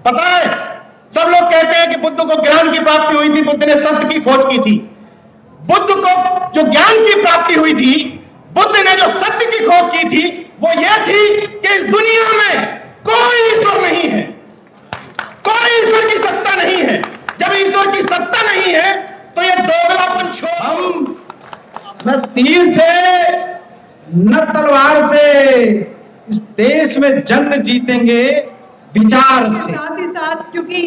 पता है, सब लोग कहते हैं कि बुद्ध को ज्ञान की प्राप्ति हुई थी, बुद्ध ने सत्य की खोज की थी। बुद्ध को जो ज्ञान की प्राप्ति हुई थी, बुद्ध ने जो सत्य की खोज की थी, वो ये थी कि इस दुनिया में कोई ईश्वर नहीं है, कोई ईश्वर की सत्ता नहीं है। जब ईश्वर की सत्ता नहीं है तो ये दोगलापन छोड़, हम न तीर से न तलवार से इस देश में जंग जीतेंगे विचार से। साथ ही साथ क्योंकि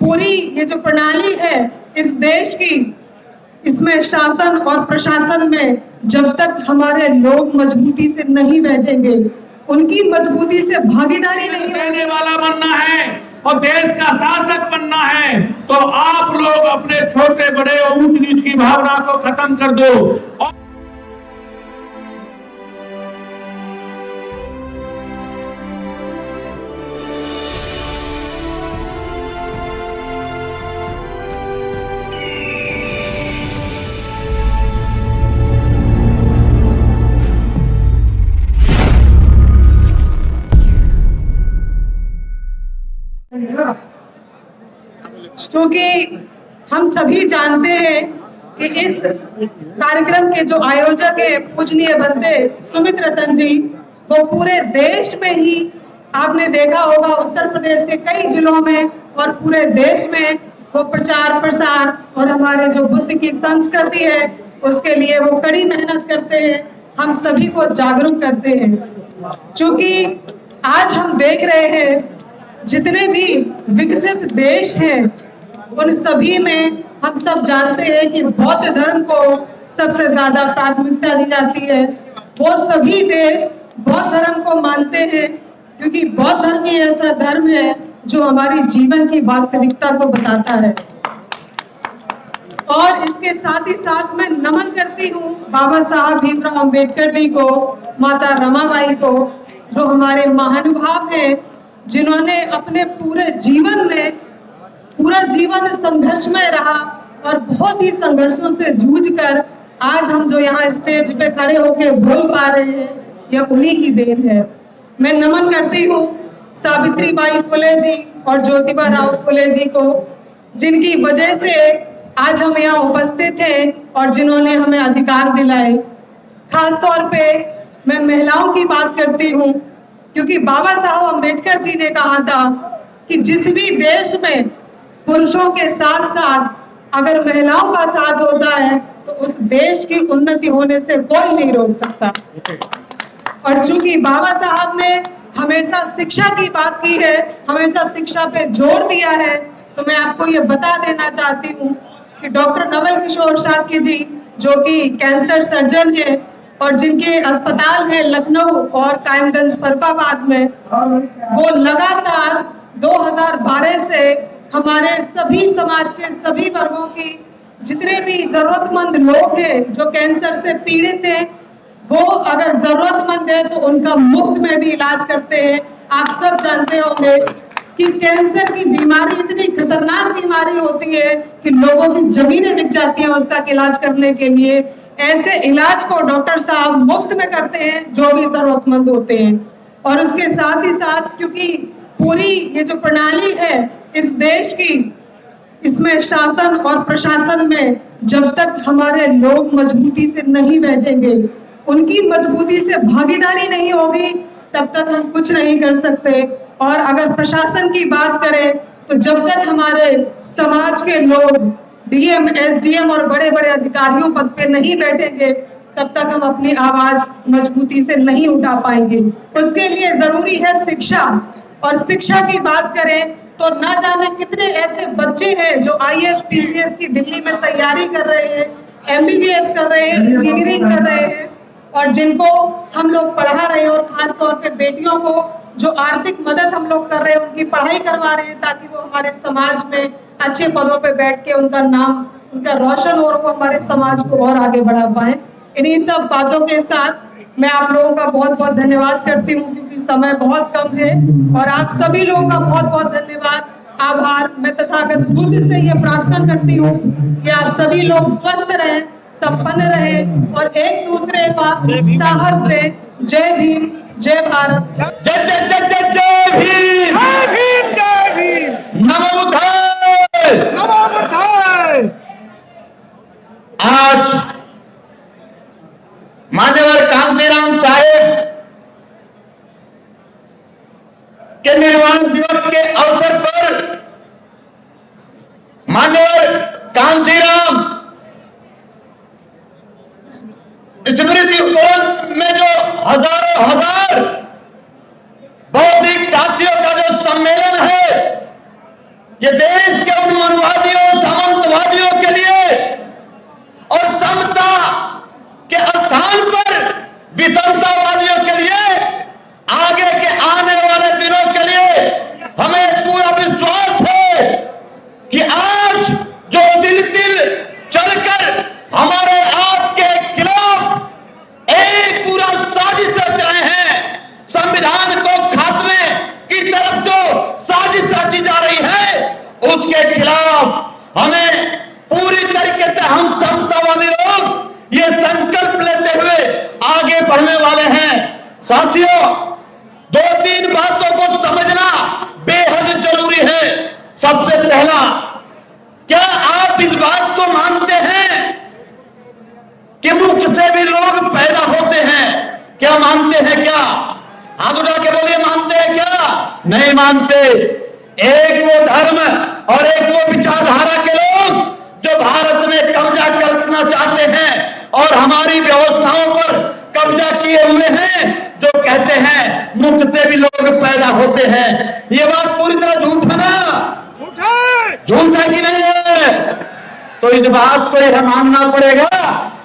पूरी ये जो प्रणाली है इस देश की, इसमें शासन और प्रशासन में जब तक हमारे लोग मजबूती से नहीं बैठेंगे, उनकी मजबूती से भागीदारी नहीं देने वाला बनना है और देश का शासक बनना है, तो आप लोग अपने छोटे बड़े और ऊंच नीच की भावना को खत्म कर दो। क्योंकि हम सभी जानते हैं कि इस कार्यक्रम के जो आयोजक है पूजनीय बंदे सुमित रतन जी, वो पूरे देश में ही आपने देखा होगा, उत्तर प्रदेश के कई जिलों में और पूरे देश में वो प्रचार प्रसार और हमारे जो बुद्ध की संस्कृति है उसके लिए वो कड़ी मेहनत करते हैं, हम सभी को जागरूक करते हैं। क्योंकि आज हम देख रहे हैं जितने भी विकसित देश हैं उन सभी में हम सब जानते हैं कि बौद्ध धर्म को सबसे ज्यादा प्राथमिकता दी जाती है। वो सभी देश बौद्ध धर्म को मानते हैं क्योंकि बौद्ध धर्म ही ऐसा धर्म है जो हमारी जीवन की वास्तविकता को बताता है। और इसके साथ ही साथ मैं नमन करती हूँ बाबा साहब भीमराव अंबेडकर जी को, माता रमाबाई को, जो हमारे महानुभाव हैं, जिन्होंने अपने पूरे जीवन में पूरा जीवन संघर्षमय रहा और बहुत ही संघर्षों से जूझकर आज हम जो यहाँ स्टेज पे खड़े होकर बोल पा रहे हैं, यह उन्हीं की देन है। मैं नमन करती हूँ सावित्रीबाई फुले जी और ज्योतिबा राव फुले जी को, जिनकी वजह से आज हम यहाँ उपस्थित हैं और जिन्होंने हमें अधिकार दिलाए। खास तौर पे मैं महिलाओं की बात करती हूँ क्योंकि बाबा साहब अम्बेडकर जी ने कहा था कि जिस भी देश में पुरुषों के साथ साथ अगर महिलाओं का साथ होता है तो उस देश की उन्नति होने से कोई नहीं रोक सकता। और चूंकि बाबा साहब ने हमेशा शिक्षा की बात की है, हमेशा शिक्षा पे जोर दिया है, तो मैं आपको ये बता देना चाहती हूँ कि डॉक्टर नवल किशोर शाक्य जी, जो कि कैंसर सर्जन है और जिनके अस्पताल है लखनऊ और कायमगंज फर्रुखाबाद में, वो लगातार 2012 से हमारे सभी समाज के सभी वर्गों की जितने भी जरूरतमंद लोग हैं जो कैंसर से पीड़ित हैं, वो अगर जरूरतमंद है तो उनका मुफ्त में भी इलाज करते हैं। आप सब जानते होंगे कि कैंसर की बीमारी इतनी खतरनाक बीमारी होती है कि लोगों की जमीनें बिक जाती हैं उसका इलाज करने के लिए। ऐसे इलाज को डॉक्टर साहब मुफ्त में करते हैं जो भी जरूरतमंद होते हैं। और उसके साथ ही साथ क्योंकि पूरी ये जो प्रणाली है इस देश की, इसमें शासन और प्रशासन में जब तक हमारे लोग मजबूती से नहीं बैठेंगे, उनकी मजबूती से भागीदारी नहीं होगी, तब तक हम कुछ नहीं कर सकते। और अगर प्रशासन की बात करें तो जब तक हमारे समाज के लोग डीएम, एसडीएम और बड़े बड़े अधिकारियों पद पे नहीं बैठेंगे, तब तक हम अपनी आवाज मजबूती से नहीं उठा पाएंगे। उसके लिए जरूरी है शिक्षा। और शिक्षा की बात करें तो ना जाने कितने ऐसे बच्चे हैं जो आईएएस पीसीएस की दिल्ली में तैयारी कर रहे हैं, एमबीबीएस कर रहे हैं, इंजीनियरिंग कर रहे हैं, और जिनको हम लोग पढ़ा रहे हैं। और खास तौर पे बेटियों को जो आर्थिक मदद हम लोग कर रहे हैं, उनकी पढ़ाई करवा रहे हैं ताकि वो हमारे समाज में अच्छे पदों पे बैठ के उनका नाम, उनका रोशन हो और वो हमारे समाज को और आगे बढ़ा पाए। इन्हीं सब बातों के साथ मैं आप लोगों का बहुत बहुत धन्यवाद करती हूँ क्योंकि समय बहुत कम है। और आप सभी लोगों का बहुत बहुत धन्यवाद, आभार। मैं तथागत बुद्ध से ये प्रार्थना करती हूँ कि आप सभी लोग स्वस्थ रहें, संपन्न रहें और एक दूसरे का साहस दें। जय भीम, जय भारत। जय जय जय जय जय भीम, जय भीम, जय भीम। ये देश के उन मनवादियों, सामंतवादियों के लिए और समता के स्थान पर विषमतावादियों के लिए, आगे के आने वाले दिनों के लिए हमें पूरा विश्वास है कि आज जो दिल चलकर हमारे आपके खिलाफ एक पूरा साजिश रच रहे हैं, संविधान को खात्मे की तरफ जो साजिश रची जा रही है, उसके खिलाफ हमें पूरी तरीके से हम समतावादी लोग ये संकल्प लेते हुए आगे बढ़ने वाले हैं। साथियों, 2-3 बातों को समझना बेहद जरूरी है। सबसे पहला, क्या आप इस बात को मानते हैं कि मुख से भी लोग पैदा होते हैं? क्या मानते हैं? क्या हाथ उठा के बोलिए, मानते हैं क्या? नहीं मानते। एक वो धर्म और एक वो विचारधारा के लोग जो भारत में कब्जा करना चाहते हैं और हमारी व्यवस्थाओं पर कब्जा किए हुए हैं, जो कहते हैं मुख से भी लोग पैदा होते हैं। ये बात पूरी तरह झूठ है ना? झूठ है कि नहीं है? तो इस बात को यह मानना पड़ेगा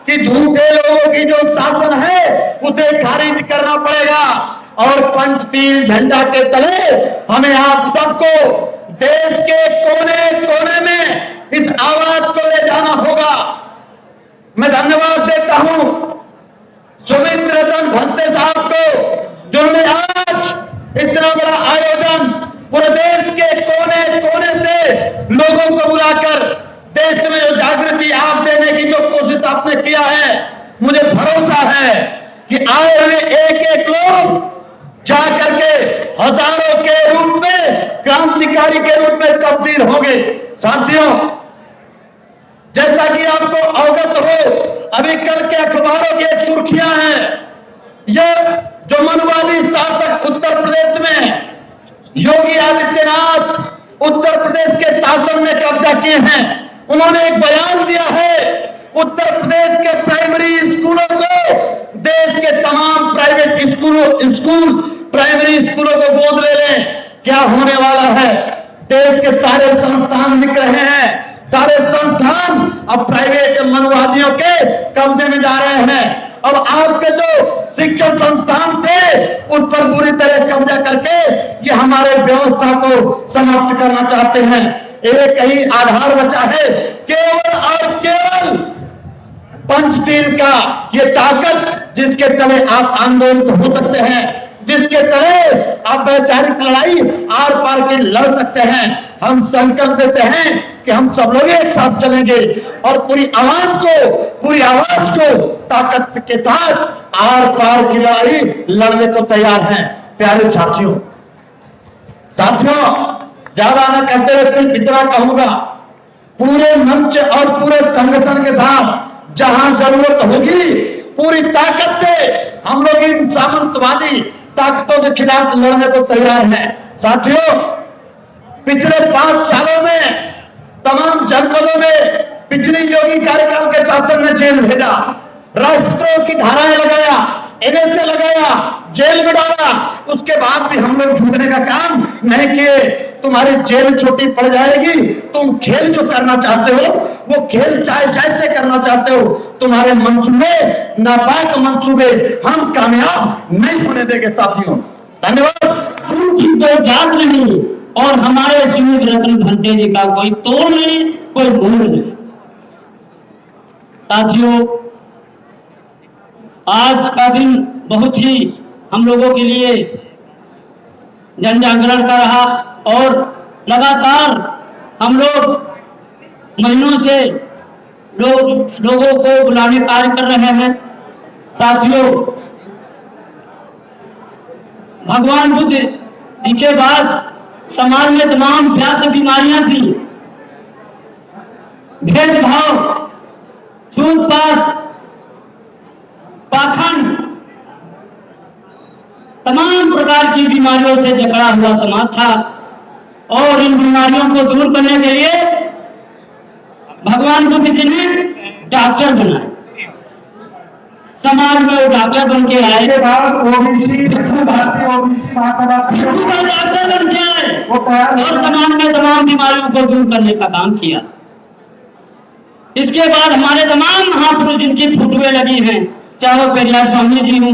कि झूठे लोगों की जो शासन है उसे खारिज करना पड़ेगा और पंचशील झंडा के तले हमें आप सबको देश के कोने कोने में इस आवाज को ले जाना होगा। मैं धन्यवाद देता हूं सुमित रतन भंते साहब को, जिन्होंने आज इतना बड़ा आयोजन पूरे देश के कोने कोने से लोगों को बुलाकर देश में जो जागृति आप देने की जो कोशिश आपने किया है, मुझे भरोसा है कि आए हुए एक लोग जाकर के हजारों के रूप में, क्रांतिकारी के रूप में तब्दील होंगे। साथियों, जैसा कि आपको अवगत हो, अभी कल के अखबारों की सुर्खियां हैं, यह जो मनवादी शासक उत्तर प्रदेश में योगी आदित्यनाथ उत्तर प्रदेश के शासन में कब्जा किए हैं, उन्होंने एक बयान दिया है, उत्तर प्रदेश के प्राइमरी स्कूलों को, देश के तमाम प्राइवेट स्कूल प्राइमरी स्कूलों को गोद ले लें। क्या होने वाला है? देश के सारे संस्थान बिक रहे हैं, सारे संस्थान अब प्राइवेट मनवादियों के कब्जे में जा रहे हैं। अब आपके जो शिक्षण संस्थान थे उस पर पूरी तरह कब्जा करके ये हमारे व्यवस्था को समाप्त करना चाहते हैं। एक ही आधार बचा है, केवल और केवल पंचशील का ये ताकत, जिसके तले आप आंदोलित हो सकते हैं, जिसके तले आप वैचारिक लड़ाई आर पार की लड़ सकते हैं। हम संकल्प देते हैं कि हम सब लोग एक साथ चलेंगे और पूरी आवाम को, पूरी आवाज को ताकत के साथ आर पार की लड़ाई लड़ने को तैयार हैं। प्यारे साथियों, ज्यादा न कहते हुए सिर्फ इतना कहूंगा, पूरे मंच और पूरे संगठन के साथ जहां जरूरत होगी पूरी ताकत से हम लोग इन सामंतवादी ताकतों के खिलाफ लड़ने को तैयार हैं। साथियों, पिछले 5 सालों में तमाम जनपदों में पिछली योगी कार्यकाल के शासन ने जेल भेजा, राष्ट्रद्रोह की धाराएं लगाया, एनएसए लगाया, जेल में डाला। उसके बाद भी हम लोग झुकने का काम नहीं किए। तुम्हारी जेल छोटी पड़ जाएगी, तुम खेल जो करना चाहते हो वो खेल चाहे जैसे करना चाहते हो, तुम्हारे मंसूबे नापाक मंसूबे हम कामयाब नहीं होने देंगे। साथियों, धन्यवाद। जात नहीं और हमारे सुमित रतन भंते जी का कोई तोड़ नहीं, कोई मोड़ नहीं। साथियों, आज का दिन बहुत ही हम लोगों के लिए जन जागरण का रहा और लगातार हम लोग महीनों से लोगों को बुलाने कार्य कर रहे हैं। साथियों, भगवान बुद्ध जी के बाद समाज में तमाम व्याप्त बीमारियां थी, भेदभाव, छूतपात, पाखंड, तमाम प्रकार की बीमारियों से जकड़ा हुआ समाज था और इन बीमारियों को दूर करने के लिए भगवान बुद्ध जी ने डॉक्टर बनाए। समाज में वो डॉक्टर बन के आए, ओबीसी भारतीय ओबीसी महासभा डॉक्टर बन के आए और समाज में तमाम बीमारियों को दूर करने का काम किया। इसके बाद हमारे तमाम महापुरुष जिनकी फोटोएं लगी हैं, चाहे वो पेरियार स्वामी जी हों,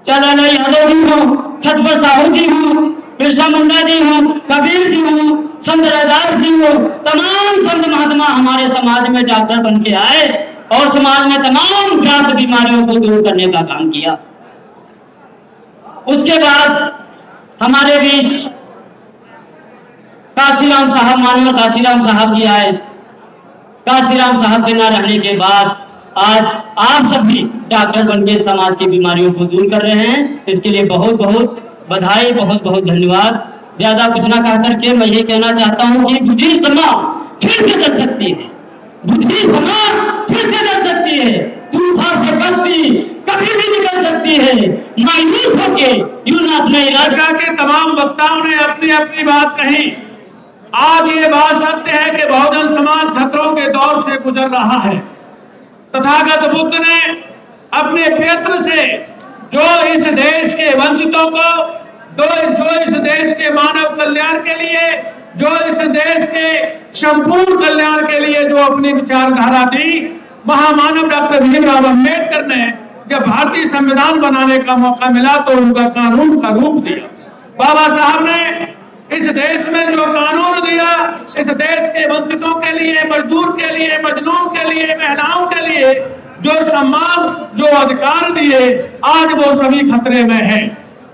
चाहे लाला यादव जी हों, छत्रपति साहू जी हों, बिरसा मुंडा जी हों, कबीर जी हों, संत रैदास जी हों, तमाम संत महात्मा हमारे समाज में डॉक्टर बन के आए और समाज में तमाम व्याप्त बीमारियों को दूर करने का काम किया। उसके बाद हमारे बीच काशीराम साहब, माननीय काशीराम साहब जी आए। काशीराम साहब के ना रहने के बाद आज आप सभी डॉक्टर बनके समाज की बीमारियों को दूर कर रहे हैं। इसके लिए बहुत बहुत बधाई, बहुत बहुत धन्यवाद। ज्यादा कुछ ना कह करके मैं ये कहना चाहता हूँ कि बुद्धि समाज फिर से जल सकती है, बुद्धि समाज फिर से जल सकती है, तूफान से बस्ती कभी भी निकल सकती है। मायूस होके यूं ना अपने इलाका के तमाम वक्ताओं ने अपनी अपनी बात कही। आज ये बात सत्य है कि बहुजन समाज खतरों के दौर से गुजर रहा है। तथागत बुद्ध ने अपने क्षेत्र से जो इस देश के वंचितों को, जो इस देश के मानव कल्याण के लिए, जो इस देश के संपूर्ण कल्याण के लिए जो अपनी विचारधारा दी, महामानव डॉक्टर भीमराव अम्बेडकर ने जब भारतीय संविधान बनाने का मौका मिला तो उनका कानून का रूप दिया। बाबा साहब ने इस देश में जो कानून दिया, इस देश के वंचितों के लिए, मजदूर के लिए, मजलूम के लिए, महिलाओं के लिए जो सम्मान, जो अधिकार दिए, आज वो सभी खतरे में है।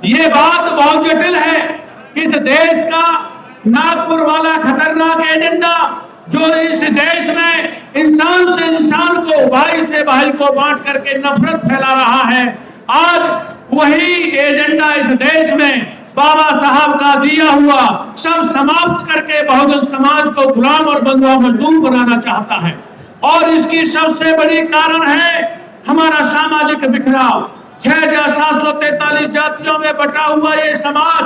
ये बात बहुत जटिल है। इस देश का नागपुर वाला खतरनाक एजेंडा जो इस देश में इंसान से इंसान को, भाई से भाई को बांट करके नफरत फैला रहा है, आज वही एजेंडा इस देश में बाबा साहब का दिया हुआ सब समाप्त करके बहुजन समाज को गुलाम और बंधुआ मजदूर बनाना चाहता है। और इसकी सबसे बड़ी कारण है हमारा सामाजिक बिखराव। 6,743 जातियों में बटा हुआ ये समाज,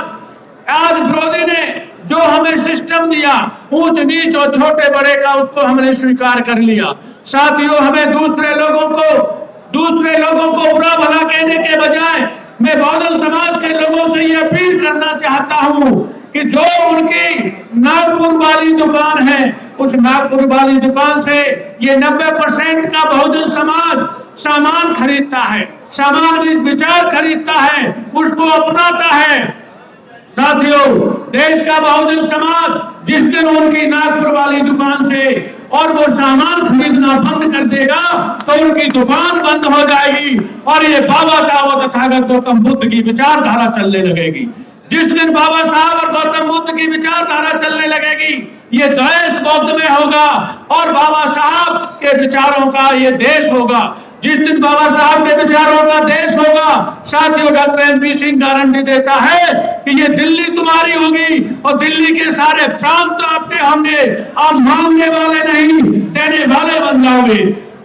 आज विरोधी ने जो हमें सिस्टम दिया, ऊंच नीच और छोटे बड़े का, उसको हमने स्वीकार कर लिया। साथियों, हमें दूसरे लोगों को बुरा भला कहने के बजाय मैं बहुजन समाज के लोगों से ये अपील करना चाहता हूं कि जो उनकी नागपुर वाली दुकान है, उस नागपुर वाली दुकान से ये 90% का बहुजन समाज सामान खरीदता है, सामान विचार खरीदता है, उसको अपनाता है। साथियों, देश का बहुजन समाज जिस दिन उनकी नागपुर वाली दुकान से और वो सामान खरीदना बंद कर देगा तो उनकी दुकान बंद हो जाएगी और ये बाबा साहब तथागत गौतम बुद्ध की विचारधारा चलने लगेगी। जिस दिन बाबा साहब और गौतम बुद्ध की विचारधारा चलने लगेगी, ये देश बौद्ध में होगा और बाबा साहब के विचारों का ये देश होगा। जिस दिन बाबा साहब के विचारों का देश होगा, साथियों, डॉक्टर एनपी सिंह गारंटी देता है कि ये दिल्ली तुम्हारी होगी और दिल्ली के सारे प्रांत आपके होंगे। आप मांगने वाले नहीं, देने वाले बन जाओगे।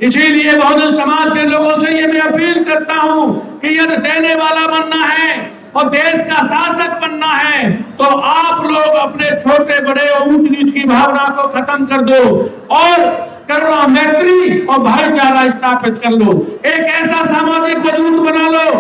इसीलिए बहुजन समाज के लोगों से ये मैं अपील करता हूं कि यदि देने वाला बनना है और देश का शासक बनना है तो आप लोग अपने छोटे बड़े ऊंच नीच की भावना को खत्म कर दो और करुणा, मैत्री और भाईचारा स्थापित कर लो। एक ऐसा सामाजिक वजूद बना लो,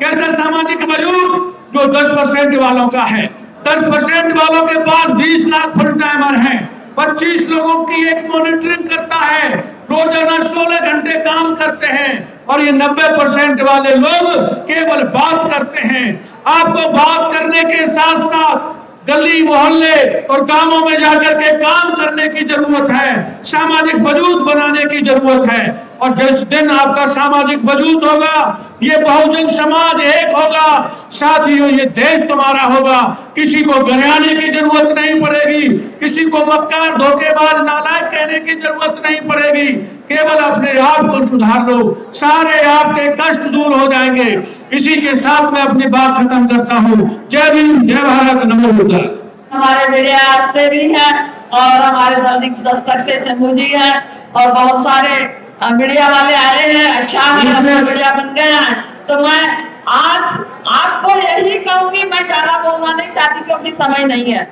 कैसा सामाजिक वजूद जो 10% वालों का है। 10% वालों के पास 20 लाख फुल टाइमर हैं, 25 लोगों की एक मॉनिटरिंग करता है, रोजाना 16 घंटे काम करते हैं और ये 90% वाले लोग केवल बात करते हैं। आपको बात करने के साथ साथ गली मोहल्ले और गांवों में जाकर के काम करने की जरूरत है, सामाजिक वजूद बनाने की जरूरत है। और जिस दिन आपका सामाजिक वजूद होगा, ये बहुजन समाज एक होगा, साथियों, ये देश तुम्हारा होगा। किसी को गरियाने की जरूरत नहीं पड़ेगी, किसी को मक्कार, धोखेबाज, नालायक कहने की जरूरत नहीं पड़ेगी। केवल अपने आप को सुधार लो, सारे आपके कष्ट दूर हो जाएंगे। इसी के साथ मैं अपनी बात खत्म करता हूँ। जय भीम, जय भारत, नमो बुद्धाय। हमारे मीडिया से भी हैं और हमारे दर्दी दस्तक से शंभू जी हैं और बहुत सारे मीडिया वाले आए हैं। अच्छा है, मीडिया बन गए हैं। तो मैं आज आपको यही कहूंगी, मैं ज्यादा बोलना नहीं चाहती क्योंकि समय नहीं है।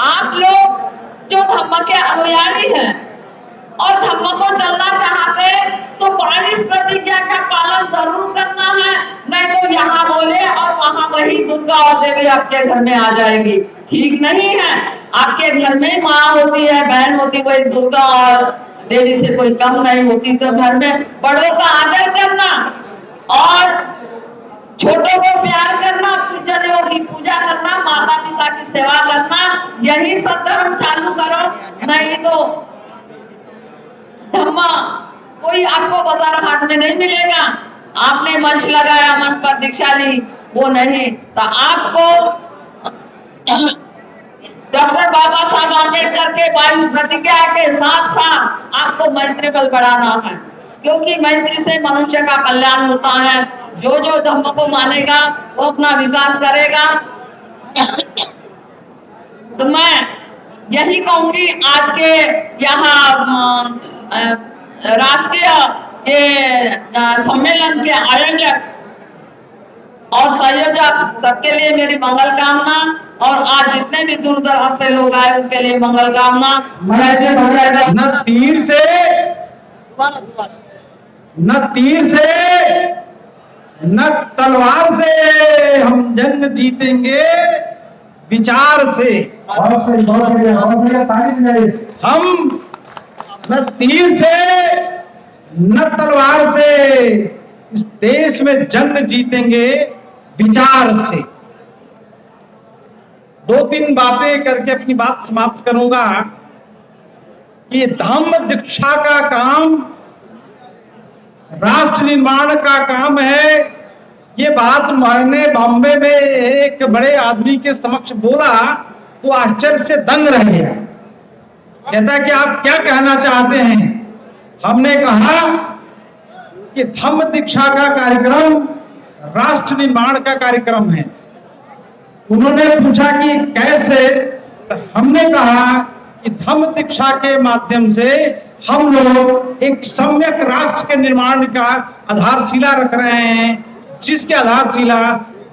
आप लोग जो धम्म के अनुयायी हैं और धम्म को चलना चाहते तो 22 प्रतिज्ञा का पालन जरूर करना है, नहीं तो यहाँ बोले और वहाँ वही दुर्गा और देवी आपके घर में आ जाएगी। ठीक नहीं है। आपके घर में माँ होती है, बहन होती है, कोई दुर्गा और देवी से कोई कम नहीं होती। तो घर में बड़ों का आदर करना और छोटों को प्यार करना, पूजनों की पूजा करना, माता पिता की सेवा करना, यही सब धर्म चालू करो। नहीं तो धम्मा कोई आपको बाजार हाट में नहीं मिलेगा। आपने मंच लगाया, मंच पर दीक्षा ली, वो नहीं। तो आपको डॉक्टर बाबा साहब आम्बेडकर के 22 प्रतिज्ञा के साथ साथ आपको मैत्री बल बढ़ाना है, क्योंकि मैत्री से मनुष्य का कल्याण होता है। जो जो धर्म को मानेगा वो अपना विकास करेगा। तो मैं यही कहूंगी, आज के यहाँ राष्ट्रीय सम्मेलन के आयोजक और संयोजक सबके लिए मेरी मंगल कामना, और आज जितने भी दूर दराज से लोग आए उनके लिए मंगल कामना। न तीर से न तलवार से हम जंग जीतेंगे, विचार से। हम न तीर से न तलवार से इस देश में जंग जीतेंगे, विचार से। 2-3 बातें करके अपनी बात समाप्त करूंगा कि धम्म दीक्षा का काम राष्ट्र निर्माण का काम है। ये बात मैंने बॉम्बे में एक बड़े आदमी के समक्ष बोला तो आश्चर्य से दंग रह गया। कहता कि आप क्या कहना चाहते हैं? हमने कहा कि धम्म दीक्षा का कार्यक्रम राष्ट्र निर्माण का कार्यक्रम है। उन्होंने पूछा कि कैसे? तो हमने कहा कि धम्म दीक्षा के माध्यम से हम लोग एक सम्यक राष्ट्र के निर्माण का आधारशिला रख रहे हैं, जिसकी आधारशिला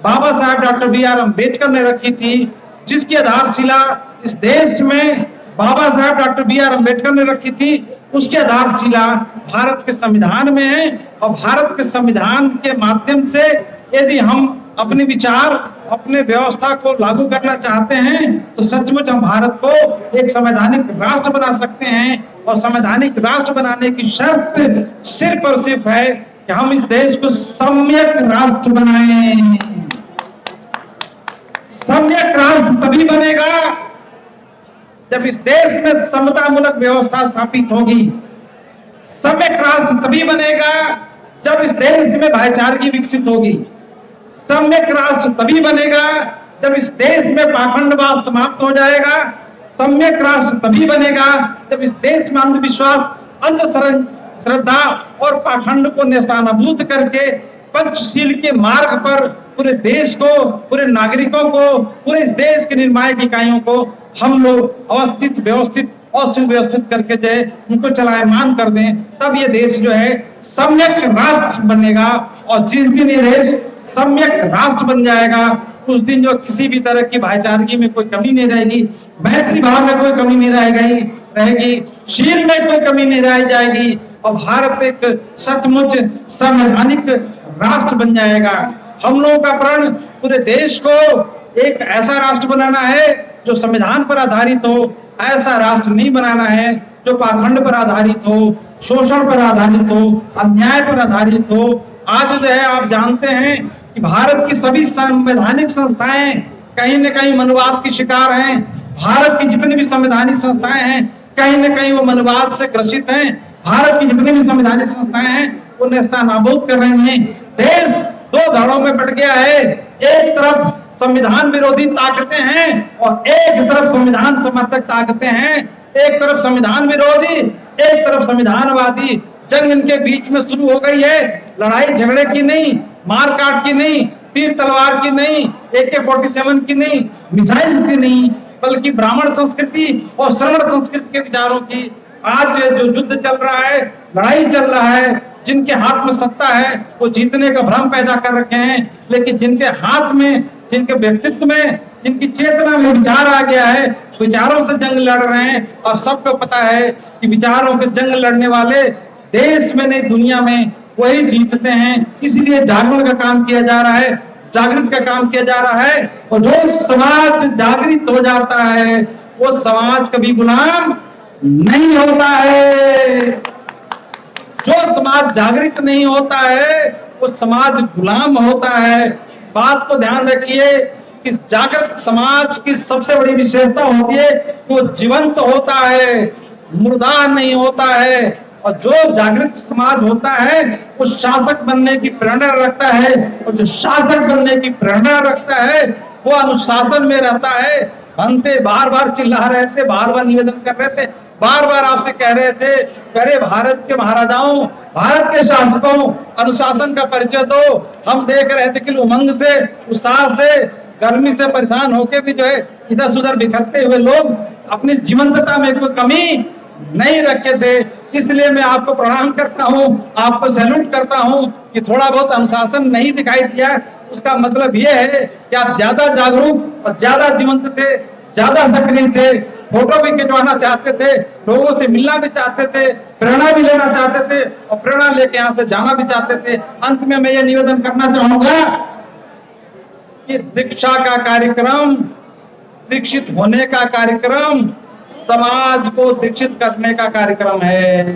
बाबा साहब डॉक्टर B.R. अम्बेडकर ने रखी थी, जिसकी आधारशिला इस देश में बाबा साहब डॉक्टर B.R. अम्बेडकर ने रखी थी, उसकी आधारशिला भारत के संविधान में है। और भारत के संविधान के माध्यम से यदि हम अपने विचार, अपने व्यवस्था को लागू करना चाहते हैं तो सचमुच हम भारत को एक संवैधानिक राष्ट्र बना सकते हैं। और संवैधानिक राष्ट्र बनाने की शर्त सिर्फ और सिर्फ है कि हम इस देश को सम्यक राष्ट्र बनाएं। सम्यक राष्ट्र तभी बनेगा जब इस देश में समतामूलक व्यवस्था स्थापित होगी। सम्यक राष्ट्र तभी बनेगा जब इस देश में भाईचारगी विकसित होगी। सम्यक राष्ट्र तभी बनेगा जब इस देश में पाखंडवाद समाप्त हो जाएगा। सम्यक राष्ट्र तभी बनेगा जब इस देश में अंधविश्वास, अंधश्रद्धा और पाखंड को नेस्तानाबूद करके पंचशील के मार्ग पर पूरे देश को, पूरे नागरिकों को, पूरे इस देश के निर्णायक इकाइयों को हम लोग अवस्थित, व्यवस्थित और सुव्यवस्थित करके जो है उनको चलायमान कर दें, तब ये देश जो है सम्यक राष्ट्र बनेगा। और जिस दिन ये देश सम्यक राष्ट्र बन जाएगा उस दिन जो किसी भी तरह की भाईचारगी में कोई कमी नहीं रहेगी, मैत्री भाव में कोई कमी नहीं रहेगी, शील में कोई कमी नहीं रह जाएगी, और भारत एक सचमुच संवैधानिक राष्ट्र बन जाएगा। हम लोगों का प्रण पूरे देश को एक ऐसा राष्ट्र बनाना है जो संविधान पर आधारित हो। ऐसा राष्ट्र नहीं बनाना है जो पाखंड पर आधारित हो, शोषण पर आधारित हो, अन्याय पर आधारित हो। आज जो है आप जानते हैं कि भारत की सभी संवैधानिक संस्थाएं कहीं न कहीं मनुवाद की शिकार हैं। भारत की जितनी भी संवैधानिक संस्थाएं हैं कहीं न कहीं वो मनुवाद से ग्रसित हैं। भारत की जितनी भी संवैधानिक संस्थाएं हैं वो नेस्तानाबूद कर रही हैं। देश 2 धड़ों में बट गया है। एक तरफ संविधान विरोधी ताकतें हैं और एक तरफ संविधान समर्थक ताकतें हैं। एक तरफ संविधान विरोधी, एक तरफ संविधानवादी। जंग इनके बीच में शुरू हो गई है। लड़ाई झगड़े की नहीं, मारकाट की नहीं, तीर तलवार की नहीं, AK-47 की नहीं, मिसाइल की नहीं, बल्कि ब्राह्मण संस्कृति और श्रवण संस्कृति के विचारों की आज जो युद्ध चल रहा है, लड़ाई चल रहा है। जिनके हाथ में सत्ता है वो जीतने का भ्रम पैदा कर रखे हैं, लेकिन जिनके हाथ में, जिनके व्यक्तित्व में, जिनकी चेतना में विचार आ गया है, विचारों से जंग लड़ रहे हैं। और सबको पता है कि विचारों के जंग लड़ने वाले देश में नहीं दुनिया में वही जीतते हैं। इसलिए जागरण का काम किया जा रहा है, जागृत का काम किया जा रहा है। और जो समाज जागृत हो जाता है, वो समाज कभी गुलाम नहीं होता है। जो समाज जागृत नहीं होता है वो समाज गुलाम होता है। इस बात को ध्यान रखिए कि जागृत समाज की सबसे बड़ी विशेषता होती है कि वो जीवंत होता है, मुर्दा नहीं होता है। और जो जागृत समाज होता है वो शासक बनने की प्रेरणा रखता है, और जो शासक बनने की प्रेरणा रखता है वो अनुशासन में रहता है। बनते बार बार चिल्ला रहे थे, बार बार निवेदन कर रहे थे, बार बार आपसे कह रहे थे, अरे भारत के महाराजाओं, भारत के शासकों, अनुशासन का परिचय दो। हम देख रहे थे कि उमंग से, उत्साह से, गर्मी से परेशान होके भी जो है इधर उधर बिखरते हुए लोग अपनी जीवंतता में कोई कमी नहीं रखे थे। इसलिए मैं आपको प्रणाम करता हूं, आपको सैल्यूट करता हूं कि थोड़ा बहुत अनुशासन नहीं दिखाई दिया। उसका मतलब यह है कि आप ज्यादा जागरूक और ज्यादा जीवंत थे, ज्यादा सक्रिय थे, फोटो भी खिंचवाना चाहते थे, लोगों से मिलना भी चाहते थे, प्रेरणा भी लेना चाहते थे और प्रेरणा लेके यहाँ से जाना भी चाहते थे। अंत में मैं ये निवेदन करना चाहूंगा कि दीक्षा का कार्यक्रम, दीक्षित होने का कार्यक्रम समाज को दीक्षित करने का कार्यक्रम है।